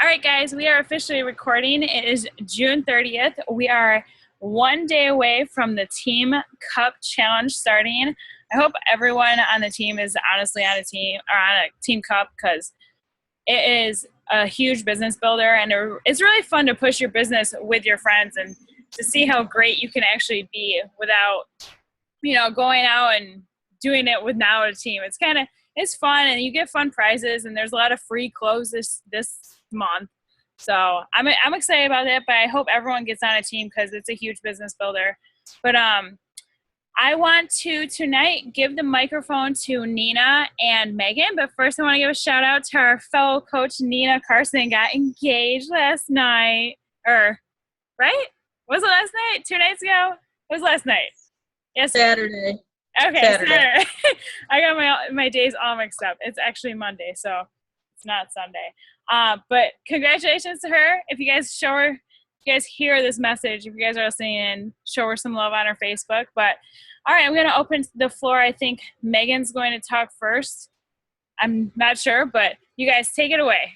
All right, guys, we are officially recording. It is June 30th. We are one day away from the Team Cup Challenge starting. I hope everyone on the team is honestly on a Team Cup because it is a huge business builder, and it's really fun to push your business with your friends and to see how great you can actually be without, going out and doing it without a team. It's fun, and you get fun prizes, and there's a lot of free clothes this month. So I'm excited about it, but I hope everyone gets on a team because it's a huge business builder. But I want to tonight give the microphone to Nina and Megan. But first, I want to give a shout out to our fellow coach, Nina. Carson got engaged last night, right? Was it last night? 2 nights ago? It was last night. Yes. Saturday. Okay, Saturday. I got my days all mixed up. It's actually Monday, so it's not Sunday. But congratulations to her. If you guys hear this message, if you guys are listening in, show her some love on her Facebook. But all right, I'm going to open the floor. I think Megan's going to talk first. I'm not sure, but you guys take it away.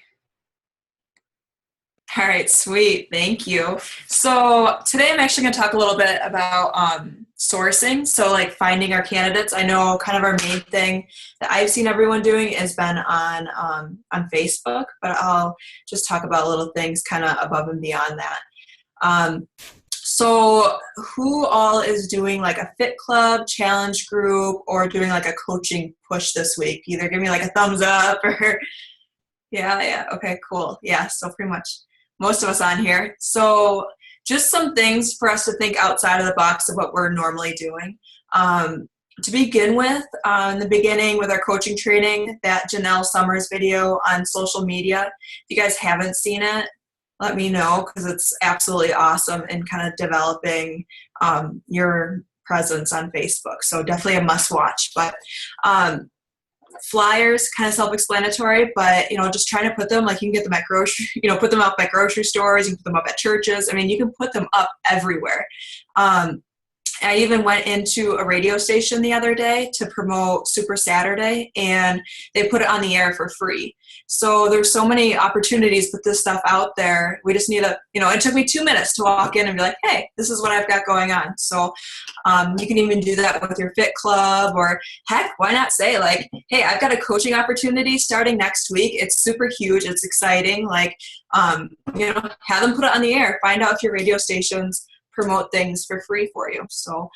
All right, sweet. Thank you. So today I'm actually going to talk a little bit about sourcing. So like finding our candidates. I know kind of our main thing that I've seen everyone doing has been on Facebook, but I'll just talk about little things kind of above and beyond that. So who all is doing like a fit club challenge group or doing like a coaching push this week? Either give me like a thumbs up or yeah. Okay, cool. Yeah. So pretty much most of us on here. So just some things for us to think outside of the box of what we're normally doing. To begin with, in the beginning with our coaching training, that Janelle Summers video on social media, if you guys haven't seen it, let me know because it's absolutely awesome in kind of developing your presence on Facebook. So definitely a must watch. But flyers, kind of self-explanatory, but just trying to put them like you can get them at put them up at grocery stores, you can put them up at churches. I mean, you can put them up everywhere. I even went into a radio station the other day to promote Super Saturday, and they put it on the air for free. So there's so many opportunities to put this stuff out there. We just need it took me 2 minutes to walk in and be like, hey, this is what I've got going on. So you can even do that with your fit club, or heck, why not say like, hey, I've got a coaching opportunity starting next week. It's super huge. It's exciting. Like, have them put it on the air. Find out if your radio stations promote things for free for you. So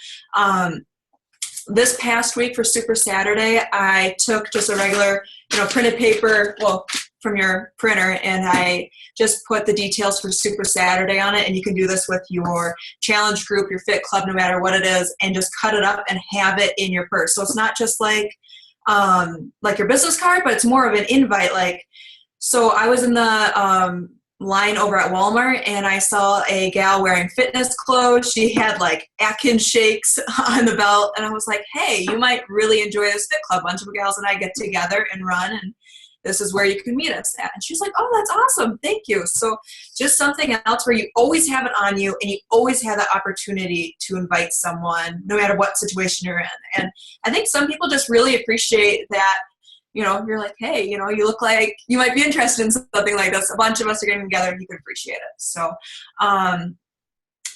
this past week for Super Saturday, I took just a regular, printed paper, from your printer, and I just put the details for Super Saturday on it. And you can do this with your challenge group, your fit club, no matter what it is, and just cut it up and have it in your purse. So it's not just like your business card, but it's more of an invite. So I was in the line over at Walmart, and I saw a gal wearing fitness clothes. She had like Atkins shakes on the belt, and I was like, hey, you might really enjoy this fit club. A bunch of gals and I get together and run, and this is where you can meet us at. And she's like, oh, that's awesome. Thank you. So just something else where you always have it on you, and you always have that opportunity to invite someone no matter what situation you're in. And I think some people just really appreciate that. You're like, hey, you look like you might be interested in something like this. A bunch of us are getting together and you can appreciate it. So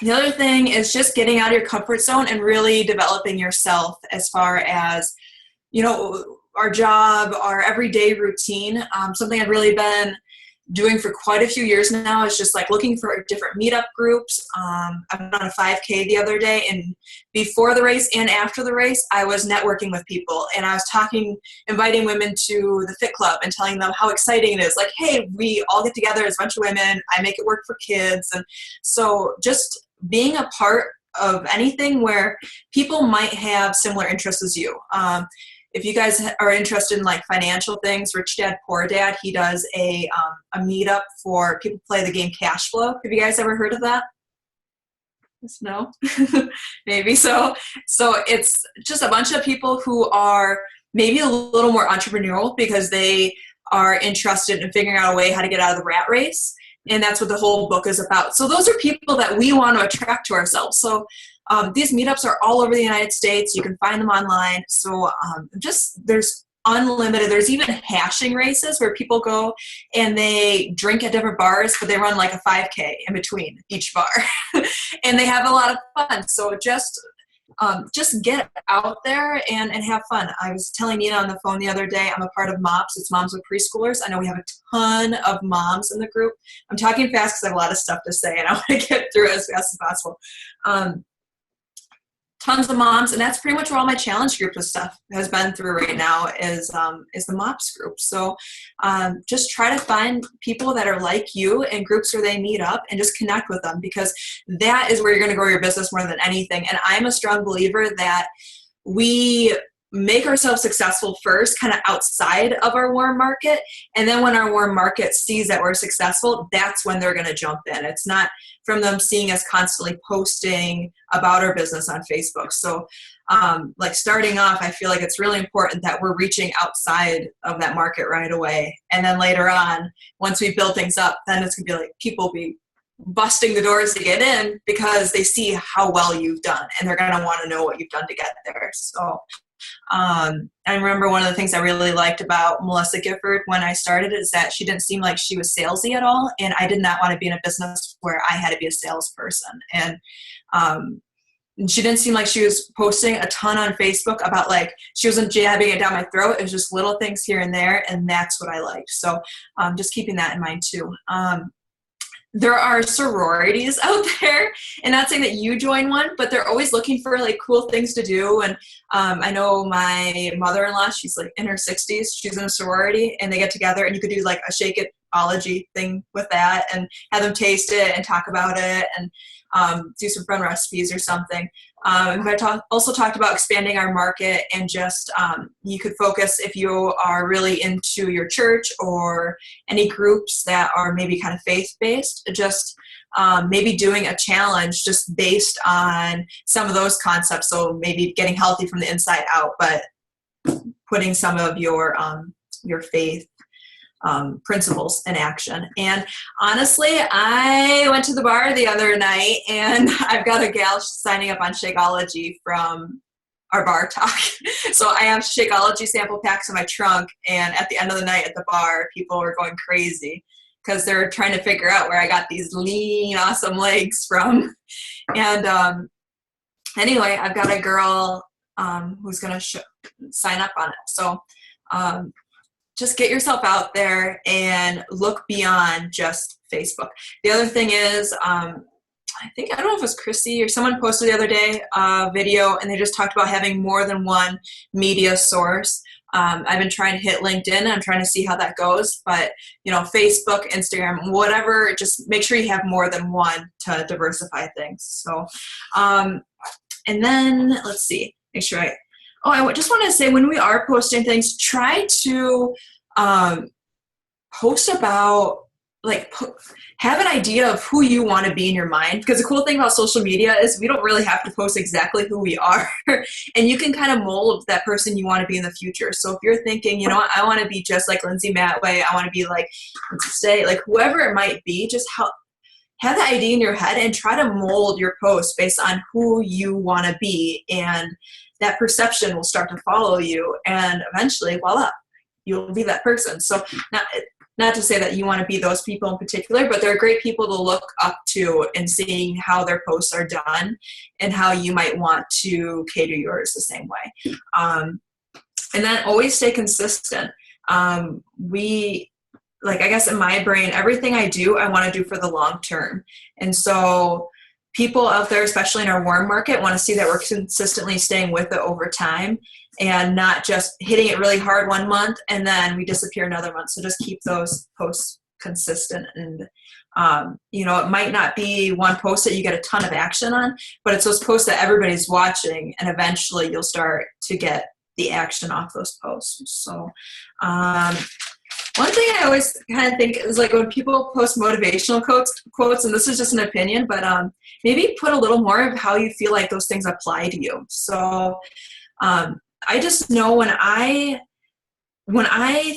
the other thing is just getting out of your comfort zone and really developing yourself as far as, our job, our everyday routine. Something I've really been doing for quite a few years now is just like looking for different meetup groups. I went on a 5K the other day, and before the race and after the race, I was networking with people, and I was inviting women to the fit club and telling them how exciting it is. Like, hey, we all get together as a bunch of women. I make it work for kids. And so just being a part of anything where people might have similar interests as you. If you guys are interested in like financial things, Rich Dad Poor Dad, he does a meetup for people who play the game Cash Flow. Have you guys ever heard of that? No? Maybe. So it's just a bunch of people who are maybe a little more entrepreneurial because they are interested in figuring out a way how to get out of the rat race. And that's what the whole book is about. So those are people that we want to attract to ourselves. So these meetups are all over the United States. You can find them online. So there's unlimited. There's even hashing races where people go and they drink at different bars, but they run like a 5K in between each bar. And they have a lot of fun. So just get out there and have fun. I was telling Nina on the phone the other day, I'm a part of MOPS. It's Moms with Preschoolers. I know we have a ton of moms in the group. I'm talking fast because I have a lot of stuff to say and I want to get through it as fast as possible. Tons of moms, and that's pretty much where all my challenge group of stuff has been through right now is the MOPS group. So just try to find people that are like you in groups where they meet up and just connect with them, because that is where you're going to grow your business more than anything. And I'm a strong believer that we make ourselves successful first, kind of outside of our warm market. And then when our warm market sees that we're successful, that's when they're going to jump in. It's not from them seeing us constantly posting about our business on Facebook. So like starting off, I feel like it's really important that we're reaching outside of that market right away. And then later on, once we build things up, then it's going to be like people be busting the doors to get in because they see how well you've done and they're going to want to know what you've done to get there. So I remember one of the things I really liked about Melissa Gifford when I started is that she didn't seem like she was salesy at all. And I did not want to be in a business where I had to be a salesperson. And she didn't seem like she was posting a ton on Facebook about like, she wasn't jabbing it down my throat. It was just little things here and there. And that's what I liked. So just keeping that in mind too. There are sororities out there, and not saying that you join one, but they're always looking for like cool things to do. And I know my mother-in-law, she's like in her 60s, she's in a sorority, and they get together and you could do like a Shakeitology thing with that and have them taste it and talk about it and do some fun recipes or something. I also talked about expanding our market and just you could focus if you are really into your church or any groups that are maybe kind of faith-based, just maybe doing a challenge just based on some of those concepts. So maybe getting healthy from the inside out, but putting some of your faith principles in action. And honestly, I went to the bar the other night and I've got a gal signing up on Shakeology from our bar talk. So I have Shakeology sample packs in my trunk, and at the end of the night at the bar, people were going crazy because they're trying to figure out where I got these lean, awesome legs from. And anyway, I've got a girl who's going to sign up on it. So just get yourself out there and look beyond just Facebook. The other thing is, I don't know if it was Chrissy or someone posted the other day a video, and they just talked about having more than one media source. I've been trying to hit LinkedIn. I'm trying to see how that goes. But, Facebook, Instagram, whatever, just make sure you have more than one to diversify things. So, and then let's see, make sure I just want to say, when we are posting things, try to post about, have an idea of who you want to be in your mind. Because the cool thing about social media is we don't really have to post exactly who we are. And you can kind of mold that person you want to be in the future. So if you're thinking, I want to be just like Lindsay Matway, I want to be like, whoever it might be, just have the idea in your head and try to mold your post based on who you want to be. And that perception will start to follow you, and eventually, voila, you'll be that person. So not to say that you want to be those people in particular, but they're great people to look up to and seeing how their posts are done and how you might want to cater yours the same way. And then always stay consistent. I guess in my brain, everything I do, I want to do for the long term. And so people out there, especially in our warm market, want to see that we're consistently staying with it over time and not just hitting it really hard one month and then we disappear another month. So just keep those posts consistent. And, it might not be one post that you get a ton of action on, but it's those posts that everybody's watching, and eventually you'll start to get the action off those posts. So, one thing I always kind of think is when people post motivational quotes, and this is just an opinion, but maybe put a little more of how you feel like those things apply to you. So I just know when I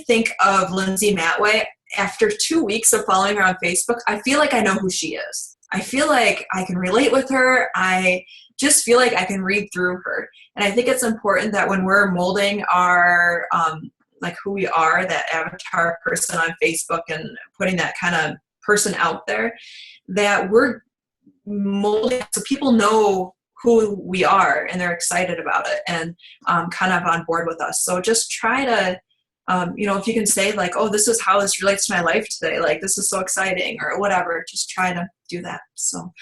think of Lindsay Matway, after 2 weeks of following her on Facebook, I feel like I know who she is. I feel like I can relate with her. I just feel like I can read through her. And I think it's important that when we're molding our like who we are, that avatar person on Facebook, and putting that kind of person out there, that we're molding so people know who we are and they're excited about it and kind of on board with us. So just try to, if you can say like, oh, this is how this relates to my life today, like this is so exciting or whatever, just try to do that. So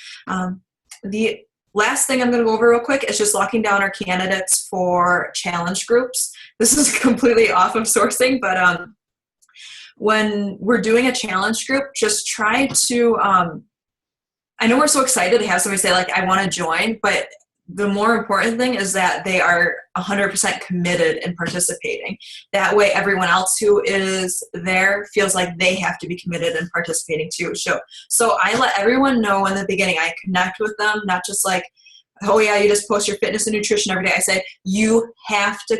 the last thing I'm going to go over real quick is just locking down our candidates for challenge groups. This is completely off of sourcing, but when we're doing a challenge group, just try to, I know we're so excited to have somebody say like, I want to join, but the more important thing is that they are 100% committed in participating. That way everyone else who is there feels like they have to be committed in participating too. So I let everyone know in the beginning, I connect with them, not just like, oh yeah, you just post your fitness and nutrition every day. I say, you have to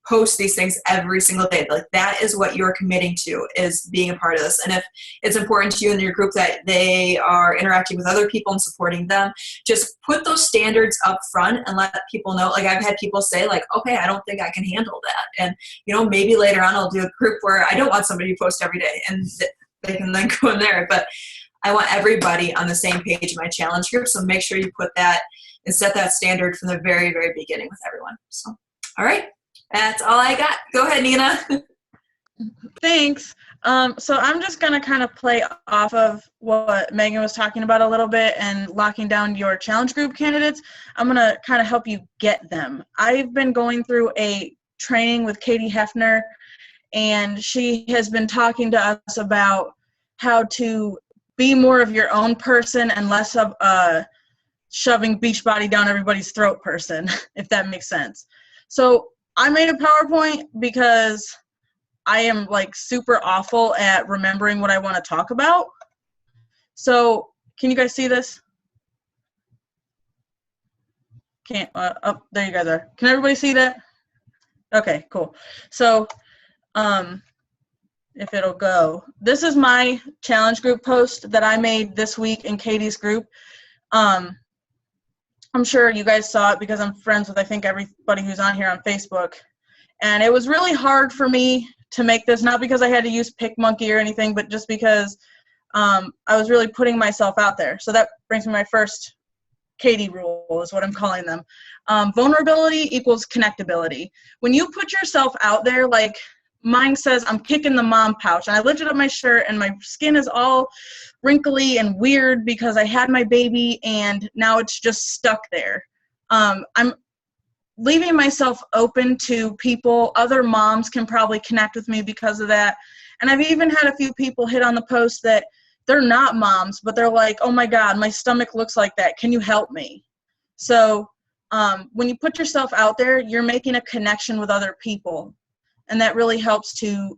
post these things every single day. Like that is what you're committing to, is being a part of this. And if it's important to you in your group that they are interacting with other people and supporting them, just put those standards up front and let people know. Like I've had people say like, okay, I don't think I can handle that. And maybe later on I'll do a group where I don't want somebody to post every day and they can then go in there. But I want everybody on the same page in my challenge group. So make sure you put that and set that standard from the very, very beginning with everyone. So, all right. That's all I got. Go ahead, Nina. Thanks. So I'm just going to kind of play off of what Megan was talking about a little bit and locking down your challenge group candidates. I'm going to kind of help you get them. I've been going through a training with Katie Hefner, and she has been talking to us about how to be more of your own person and less of a shoving Beachbody down everybody's throat person, if that makes sense. So I made a PowerPoint because I am like super awful at remembering what I want to talk about. So can you guys see this? Can't, oh, there you guys are. Can everybody see that? Okay, cool. So if it'll go, this is my challenge group post that I made this week in Katie's group. I'm sure you guys saw it because I'm friends with, I think, everybody who's on here on Facebook. And it was really hard for me to make this, not because I had to use PicMonkey or anything, but just because I was really putting myself out there. So that brings me to my first Katie rule, is what I'm calling them. Vulnerability equals connectability. When you put yourself out there, like mine says, I'm kicking the mom pouch, and I lifted up my shirt and my skin is all wrinkly and weird because I had my baby and now it's just stuck there. I'm leaving myself open to people. Other moms can probably connect with me because of that. And I've even had a few people hit on the post that they're not moms, but they're like, oh my God, my stomach looks like that. Can you help me? So when you put yourself out there, you're making a connection with other people. And that really helps to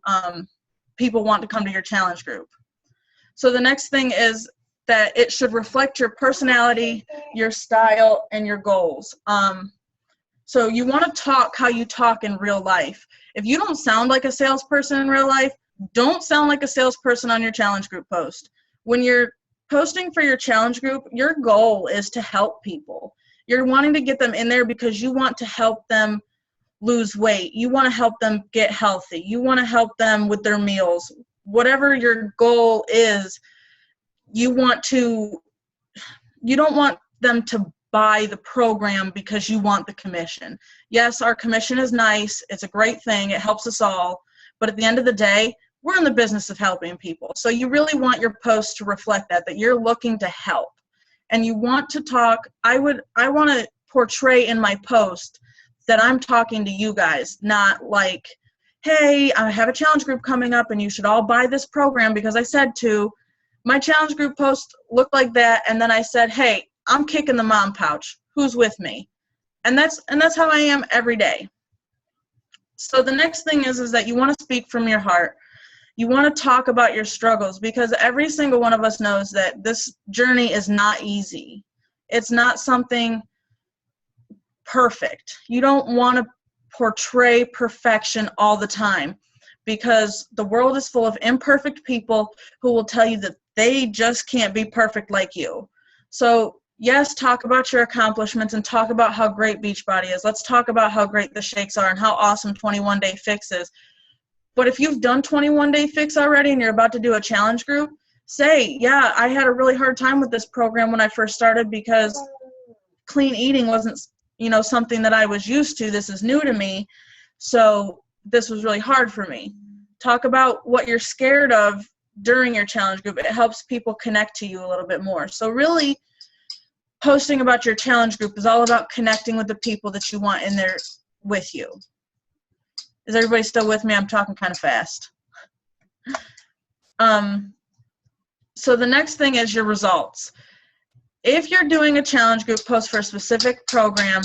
people want to come to your challenge group. So the next thing is that it should reflect your personality, your style, and your goals. So you want to talk how you talk in real life. If you don't sound like a salesperson in real life, don't sound like a salesperson on your challenge group post. When you're posting for your challenge group, your goal is to help people. You're wanting to get them in there because you want to help them lose weight. You want to help them get healthy. You want to help them with their meals. Whatever your goal is, you don't want them to buy the program because you want the commission. Yes, our commission is nice. It's a great thing. It helps us all. But at the end of the day, we're in the business of helping people. So you really want your post to reflect that you're looking to help. And you want to talk, I want to portray in my post that I'm talking to you guys, not like, hey, I have a challenge group coming up and you should all buy this program because I said to. My challenge group post looked like that, and then I said, hey, I'm kicking the mom pouch. Who's with me? And that's how I am every day. So the next thing is that you want to speak from your heart. You want to talk about your struggles because every single one of us knows that this journey is not easy. It's not something perfect. You don't want to portray perfection all the time because the world is full of imperfect people who will tell you that they just can't be perfect like you. So yes, talk about your accomplishments and talk about how great Beachbody is. Let's talk about how great the shakes are and how awesome 21 Day Fix is. But if you've done 21 Day Fix already and you're about to do a challenge group, say, yeah, I had a really hard time with this program when I first started because clean eating wasn't, something that I was used to. This is new to me. So this was really hard for me. Talk about what you're scared of during your challenge group. It helps people connect to you a little bit more. So really, posting about your challenge group is all about connecting with the people that you want in there with you. Is everybody still with me? I'm talking kind of fast. So the next thing is your results. If you're doing a challenge group post for a specific program,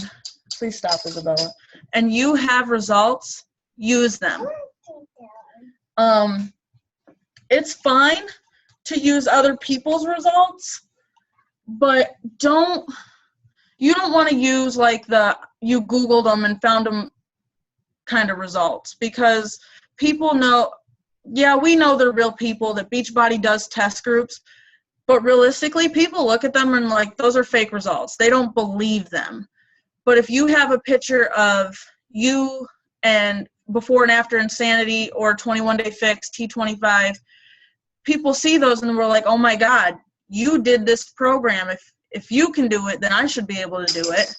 please stop, Isabella, and you have results, use them. It's fine to use other people's results, but you don't want to use like you Googled them and found them kind of results, because people know, yeah, we know they're real people, that Beachbody does test groups, but realistically, people look at them and like, those are fake results. They don't believe them. But if you have a picture of you and before and after Insanity or 21 Day Fix, T25, people see those and we're like, oh my God, you did this program. If you can do it, then I should be able to do it.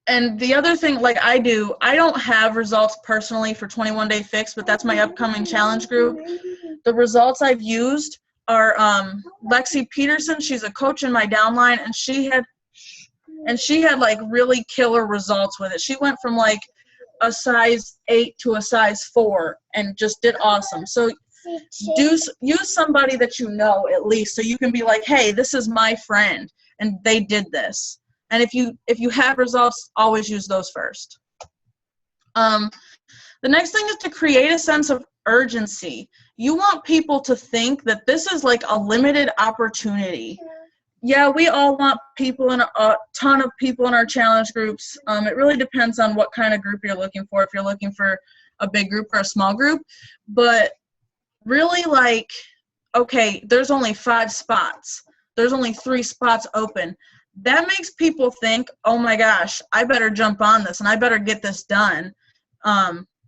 And the other thing, like I don't have results personally for 21 Day Fix, but that's my upcoming challenge group. The results I've used are Lexi Peterson. She's a coach in my downline, and she had like really killer results with it. She went from like a size 8 to a size 4 and just did awesome. So use somebody that you know at least, so you can be like, hey, this is my friend and they did this. And if you have results, always use those first. The next thing is to create a sense of urgency. You want people to think that this is like a limited opportunity. Yeah, we all want people in a ton of people in our challenge groups. It really depends on what kind of group you're looking for, if you're looking for a big group or a small group. But really, like, okay, there's only 5 spots. There's only 3 spots open. That makes people think, oh my gosh, I better jump on this and I better get this done,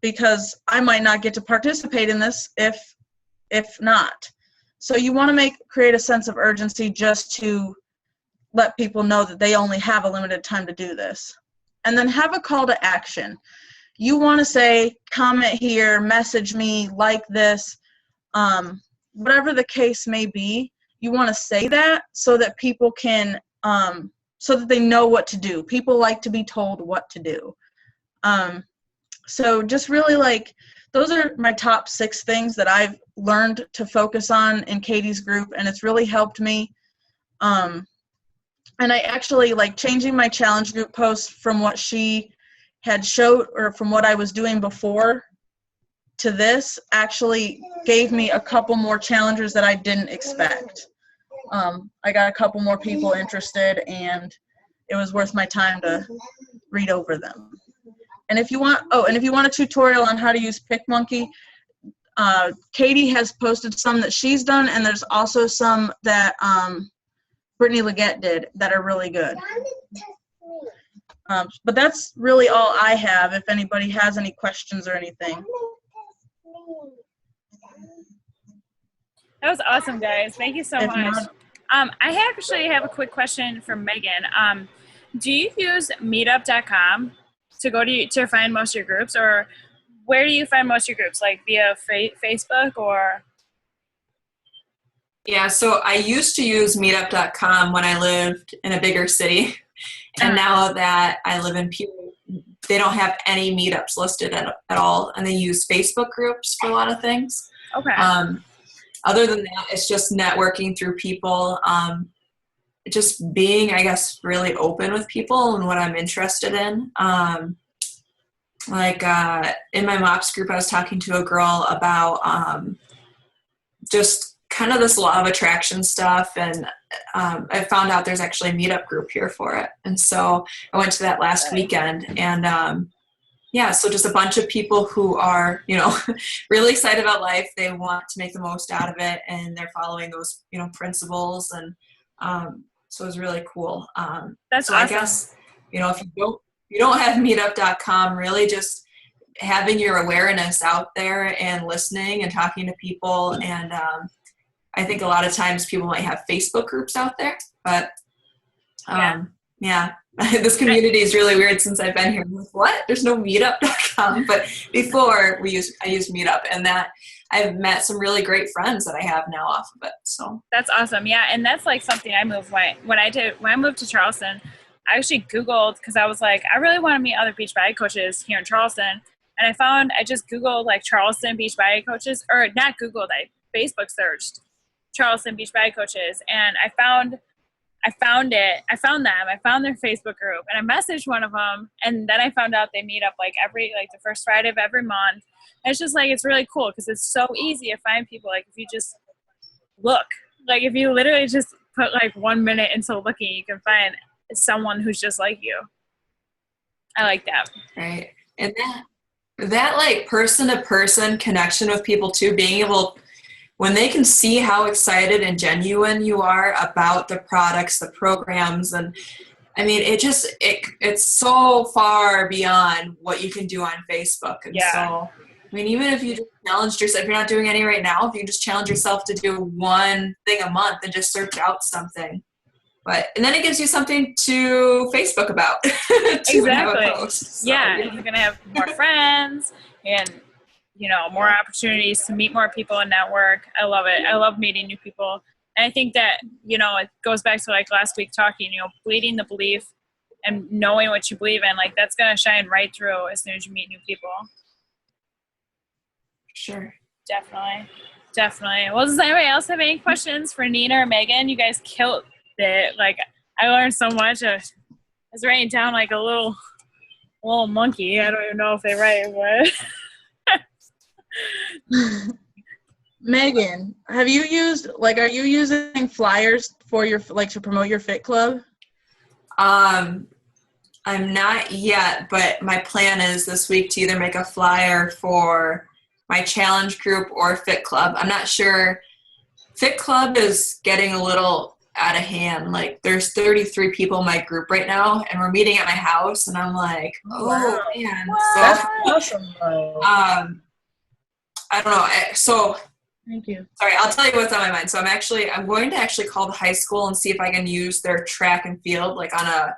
because I might not get to participate in this if not. So you want to create a sense of urgency just to let people know that they only have a limited time to do this. And then have a call to action. You want to say, comment here, message me, like this, whatever the case may be. You want to say that so that people can, so that they know what to do. People like to be told what to do. So just really like, those are my top 6 things that I've learned to focus on in Katie's group, and it's really helped me. And I actually like changing my challenge group post from what she had showed, or from what I was doing before to this, actually gave me a couple more challengers that I didn't expect. I got a couple more people interested, and it was worth my time to read over them. And if you want, a tutorial on how to use PicMonkey, Katie has posted some that she's done, and there's also some that Brittany Leggett did that are really good. But that's really all I have, if anybody has any questions or anything. That was awesome, guys. Thank you so much. I actually have a quick question for Megan. Do you use meetup.com to find most of your groups, or where do you find most of your groups, like via Facebook or? Yeah, so I used to use meetup.com when I lived in a bigger city, and now that I live in Peoria, they don't have any meetups listed at all, and they use Facebook groups for a lot of things. Okay. Other than that, it's just networking through people, just being, I guess, really open with people and what I'm interested in. In my MOPS group, I was talking to a girl about just kind of this law of attraction stuff, and I found out there's actually a meetup group here for it. And so I went to that last weekend, and so just a bunch of people who are, really excited about life. They want to make the most out of it, and they're following those, principles. And so it was really cool. That's so awesome. I guess, if you don't have meetup.com, really just having your awareness out there and listening and talking to people. And I think a lot of times people might have Facebook groups out there, but yeah. This community is really weird since I've been here. I'm like, what? There's no meetup.com. But before I used Meetup, and that I've met some really great friends that I have now off of it. So that's awesome. Yeah. And that's like something I moved when I moved to Charleston, I actually Googled, because I was like, I really want to meet other beach body coaches here in Charleston. And I just Googled like Charleston beach body coaches, or not Googled, I Facebook searched Charleston beach body coaches, and I found them. I found their Facebook group, and I messaged one of them, and then I found out they meet up like the first Friday of every month. And it's just like, it's really cool because it's so easy to find people. Like if you just look, like if you literally just put like 1 minute into looking, you can find someone who's just like you. I like that. Right. And that like person to person connection with people too, being able, when they can see how excited and genuine you are about the products, the programs, and I mean, it's so far beyond what you can do on Facebook. And so, I mean, even if you just challenged yourself, if you're not doing any right now, if you just challenge yourself to do one thing a month and just search out something. And then it gives you something to Facebook about. Exactly. So, yeah. You're going to have more friends and, more opportunities to meet more people and network. I love it. I love meeting new people. And I think that, it goes back to like last week talking, bleeding the belief and knowing what you believe in, like that's going to shine right through as soon as you meet new people. Sure. Definitely. Well, does anybody else have any questions for Nina or Megan? You guys killed it. Like I learned so much. I was writing down like a little monkey. I don't even know if they write, but Megan, are you using flyers for your, like, to promote your fit club? I'm not yet, but my plan is this week to either make a flyer for my challenge group or fit club. I'm not sure. Fit club is getting a little out of hand. Like there's 33 people in my group right now, and we're meeting at my house, and I'm like, oh man. So, that's awesome though. I don't know. So thank you. Sorry, I'll tell you what's on my mind. So I'm going to actually call the high school and see if I can use their track and field like on a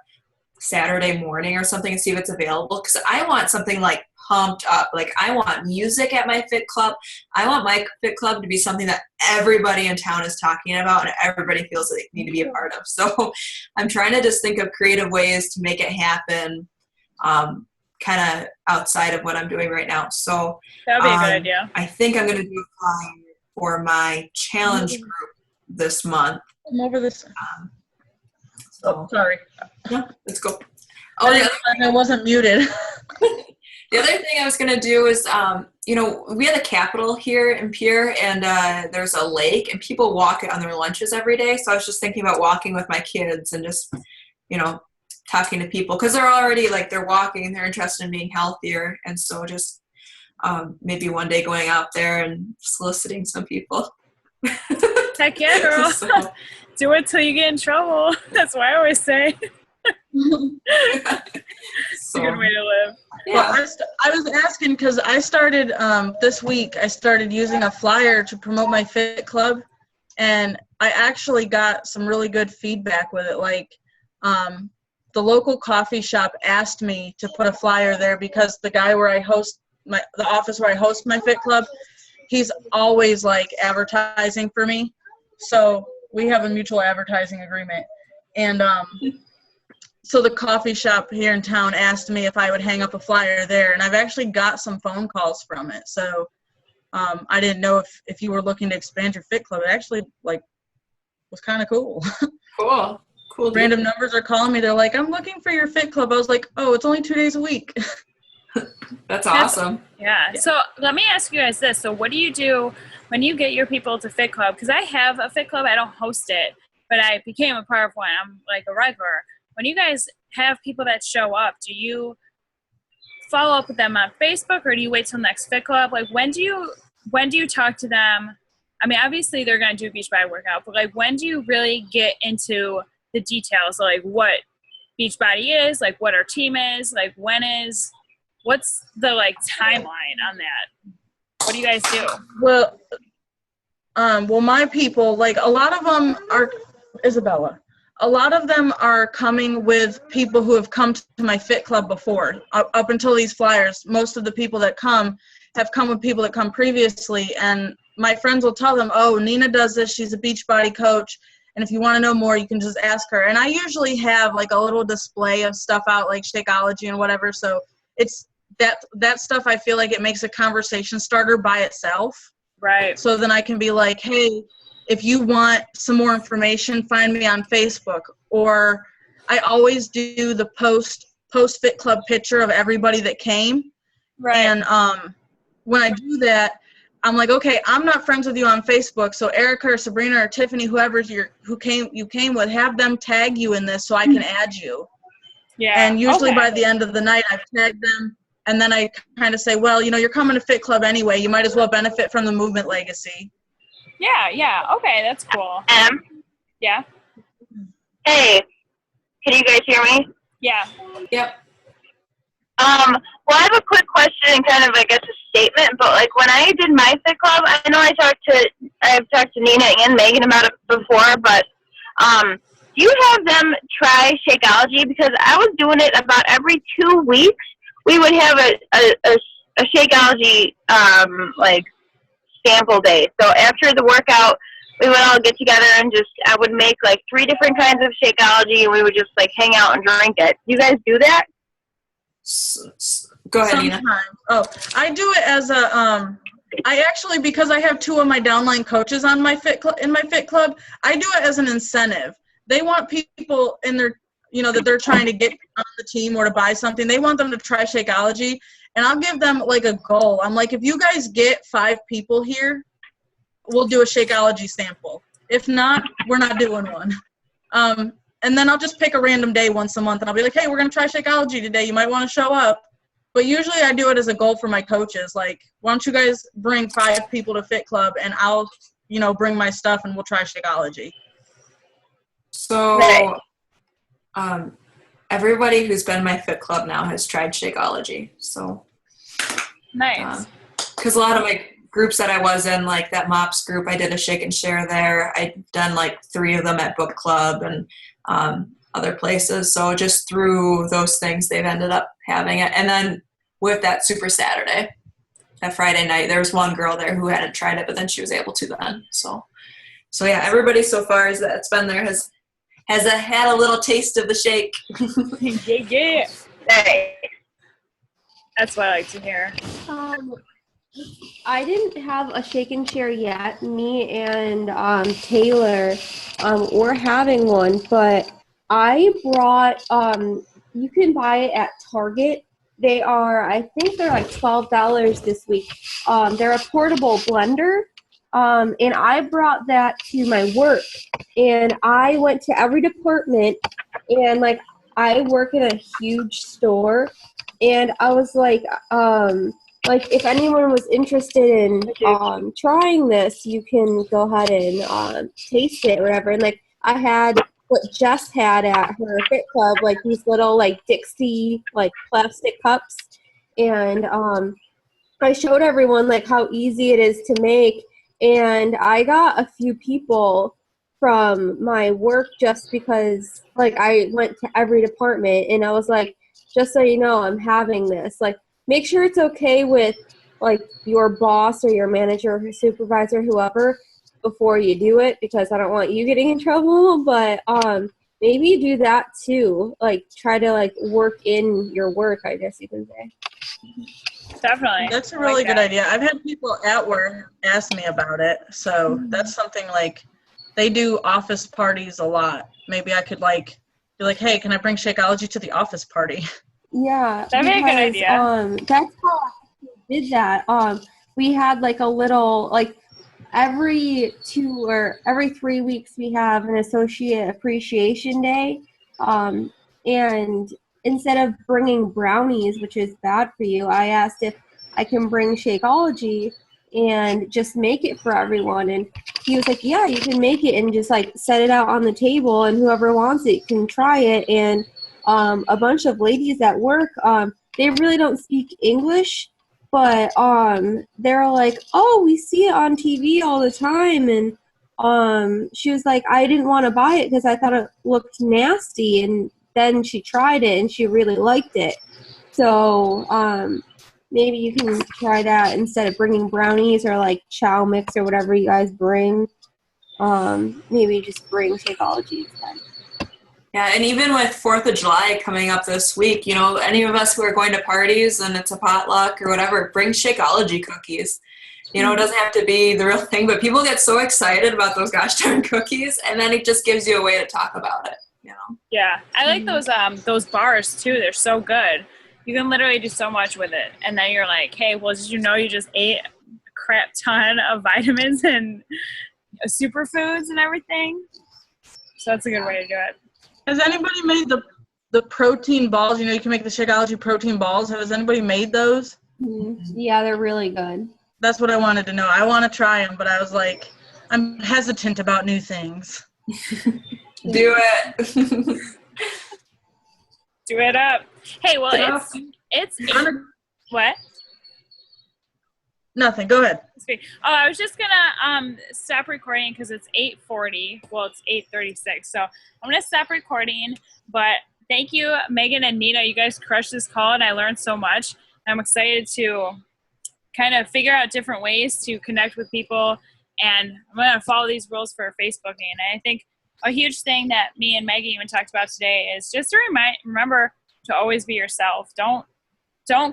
Saturday morning or something and see if it's available. Because I want something like pumped up. Like I want music at my fit club. I want my fit club to be something that everybody in town is talking about and everybody feels that they need to be a part of. So I'm trying to just think of creative ways to make it happen, kind of outside of what I'm doing right now. So that'd be a good idea. I think I'm going to do a flyer for my challenge group this month. I'm over this. Sorry. Yeah, let's go. Oh, I wasn't muted. The other thing I was going to do is, we have a Capitol here in Pierre, and there's a lake, and people walk it on their lunches every day. So I was just thinking about walking with my kids and just, talking to people because they're already like they're walking and they're interested in being healthier. And so just maybe one day going out there and soliciting some people. Heck yeah, girl. So, do it till you get in trouble. That's what I always say. It's a good way to live. Yeah. Well, I was asking because I started this week. I started using a flyer to promote my fit club, and I actually got some really good feedback with it. Like, the local coffee shop asked me to put a flyer there because the guy where I host the office where I host my fit club, he's always like advertising for me. So we have a mutual advertising agreement, and so the coffee shop here in town asked me if I would hang up a flyer there, and I've actually got some phone calls from it. So I didn't know if you were looking to expand your fit club. It actually was kind of cool. Cool. Random numbers are calling me. They're like, I'm looking for your fit club. I was like, oh, it's only 2 days a week. That's awesome. Yeah. So let me ask you guys this. So what do you do when you get your people to fit club? Because I have a fit club. I don't host it, but I became a part of one. I'm like a regular. When you guys have people that show up, do you follow up with them on Facebook, or do you wait till next fit club? Like when do you talk to them? I mean, obviously they're going to do a beach body workout, but like when do you really get into the details, like what beach body is, like what our team is, like when is what's the like timeline on that? What do you guys do? Well, my people, like a lot of them are, Isabella, a lot of them are coming with people who have come to my fit club before. Up until these flyers, most of the people that come have come with people that come previously, and my friends will tell them, oh, Nina does this, she's a Beachbody coach, and if you want to know more, you can just ask her. And I usually have like a little display of stuff out, like Shakeology and whatever, so it's that stuff, I feel like it makes a conversation starter by itself. Right. So then I can be like, hey, if you want some more information, find me on Facebook. Or I always do the post Fit Club picture of everybody that came. Right. And when I do that, I'm like, okay, I'm not friends with you on Facebook, so Erica or Sabrina or Tiffany, whoever you came with, have them tag you in this so I can add you. Yeah. And usually okay. by the end of the night, I've tagged them. And then I kind of say, well, you're coming to Fit Club anyway. You might as well benefit from the movement legacy. Yeah. Okay, that's cool. Yeah. Hey, can you guys hear me? Yeah. Yep. Well, I have a quick question and kind of, I guess, a statement. But like when I did my fit club, I know I've talked to Nina and Megan about it before. But do you have them try Shakeology? Because I was doing it about every 2 weeks. We would have a Shakeology like sample day. So after the workout, we would all get together and I would make like 3 different kinds of Shakeology, and we would just like hang out and drink it. Do you guys do that? Go ahead, Nina. Sometimes. Oh, I do it as a I actually, because I have 2 of my downline coaches on my fit club, I do it as an incentive. They want people in their that they're trying to get on the team or to buy something. They want them to try Shakeology, and I'll give them like a goal. I'm like, if you guys get 5 people here, we'll do a Shakeology sample. If not, we're not doing one. And then I'll just pick a random day once a month, and I'll be like, hey, we're going to try Shakeology today. You might want to show up. But usually I do it as a goal for my coaches. Like, why don't you guys bring 5 people to Fit Club, and I'll, bring my stuff, and we'll try Shakeology. So everybody who's been in my Fit Club now has tried Shakeology. So Nice. Because a lot of my groups that I was in, like that MOPS group, I did a shake and share there. I'd done like 3 of them at book club and other places. So just through those things, they've ended up having it. And then with that Super Saturday, that Friday night, there was one girl there who hadn't tried it, but then she was able to then. So yeah, everybody so far that's been there has had a little taste of the shake. Yeah. Hey. That's what I like to hear. I didn't have a shake and share yet. Me and Taylor we're having one, but I brought you can buy it at Target. I think they're like $12 this week. They're a portable blender. And I brought that to my work, and I went to every department, and like I work in a huge store, and I was like if anyone was interested in trying this, you can go ahead and taste it or whatever. And like I had what Jess had at her Fit Club, like these little like Dixie like plastic cups, and I showed everyone like how easy it is to make. And I got a few people from my work just because, like, I went to every department, and I was like, just so you know, I'm having this. Like, make sure it's okay with, like, your boss or your manager or supervisor, whoever, before you do it, because I don't want you getting in trouble. But maybe do that, too. Like, try to, like, work in your work, I guess you can say. Definitely. That's a really good idea. I've had people at work ask me about it. So that's something like they do office parties a lot. Maybe I could like be like, hey, can I bring Shakeology to the office party? Yeah. That'd be a good idea. That's how I did that. We had like a little, like every 2 or every 3 weeks we have an associate appreciation day. And instead of bringing brownies, which is bad for you, I asked if I can bring Shakeology and just make it for everyone. And he was like, yeah, you can make it and just like set it out on the table, and whoever wants it can try it. And a bunch of ladies at work, they really don't speak English, but they're like, oh, we see it on TV all the time, and she was like, I didn't want to buy it because I thought it looked nasty, and then she tried it and she really liked it. So maybe you can try that instead of bringing brownies or like chow mix or whatever you guys bring. Maybe just bring Shakeology instead. Yeah, and even with 4th of July coming up this week, you know, any of us who are going to parties and it's a potluck or whatever, bring Shakeology cookies. You know, it doesn't have to be the real thing, but people get so excited about those gosh darn cookies, and then it just gives you a way to talk about it, you know? Yeah, I like those bars too. They're so good. You can literally do so much with it. And then you're like, hey, well, did you know you just ate a crap ton of vitamins and superfoods and everything? So that's a good way to do it. Has anybody made the protein balls? You know, you can make the Shakeology protein balls. Has anybody made those? Yeah, they're really good. That's what I wanted to know. I want to try them, but I was like, I'm hesitant about new things. Do it. Do it up. Hey, well, it's what? Nothing. Go ahead. Oh, I was just gonna stop recording because it's 8:40. Well, it's 8:36. So I'm gonna stop recording. But thank you, Megan and Nina. You guys crushed this call, and I learned so much. I'm excited to kind of figure out different ways to connect with people, and I'm gonna follow these rules for Facebooking. And I think a huge thing that me and Maggie even talked about today is just to remember to always be yourself. Don't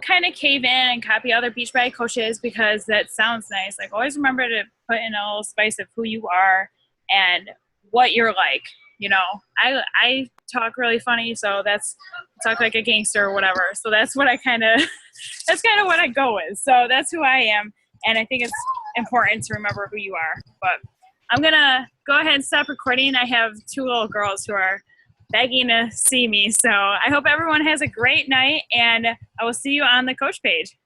kind of cave in and copy other Beachbody coaches because that sounds nice. Like, always remember to put in a little spice of who you are and what you're like. You know, I talk really funny, so talk like a gangster or whatever. So that's what that's kind of what I go with. So that's who I am. And I think it's important to remember who you are. But I'm going to go ahead and stop recording. I have 2 little girls who are begging to see me. So I hope everyone has a great night, and I will see you on the coach page.